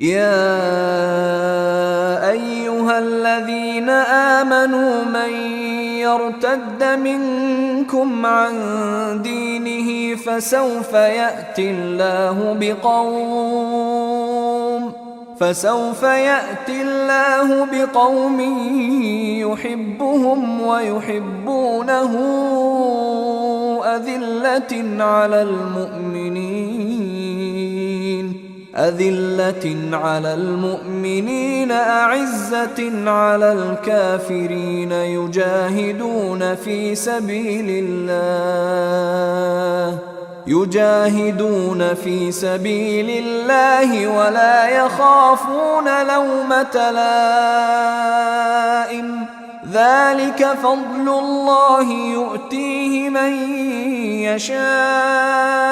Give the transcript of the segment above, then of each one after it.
يا أيها الذين آمنوا من يرتد منكم عن دينه فسوف يأتي الله بقوم يحبهم ويحبونه أذلة على المؤمنين أعزة على الكافرين يجاهدون في سبيل الله ولا يخافون لومة لائم ذلك فضل الله يؤتيه من يشاء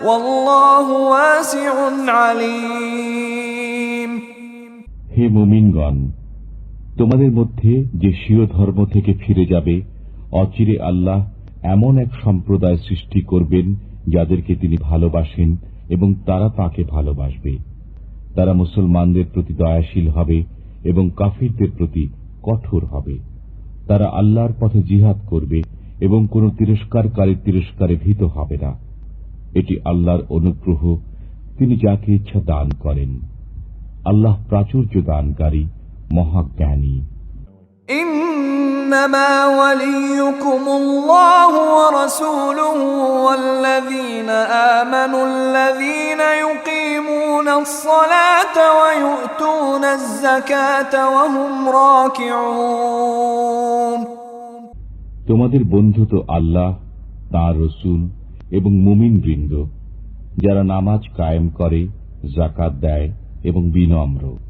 والله واسع عليم। হে মুমিনগণ, তোমাদের মধ্যে যে স্বীয় ধর্ম থেকে ফিরে যাবে, অচিরে আল্লাহ এমন এক সম্প্রদায় সৃষ্টি করবেন যাদেরকে তিনি ভালোবাসেন এবং তারা তাকে ভালোবাসবে। তারা মুসলমানদের প্রতি দয়াশীল হবে এবং কাফিরদের প্রতি কঠোর হবে। তারা আল্লাহর পথে জিহাদ করবে এবং কোন তিরস্কারকারীর তিরস্কারে ভীত হবে না। এটি আল্লাহর অনুগ্রহ, তিনি যাকে ইচ্ছা দান করেন। আল্লাহ প্রাচুর্য দানকারী, মহাজ্ঞানী। إنما وليكم الله ورسوله والذين آمنوا الذين يقيمون الصلاة ويؤتون الزكاة وهم راكعون। তোমাদের বন্ধু তো আল্লাহ, তাঁর রসূল এবং মুমিন বৃন্দ, যারা নামাজ কায়েম করে, যাকাত দেয় এবং বিনম্র।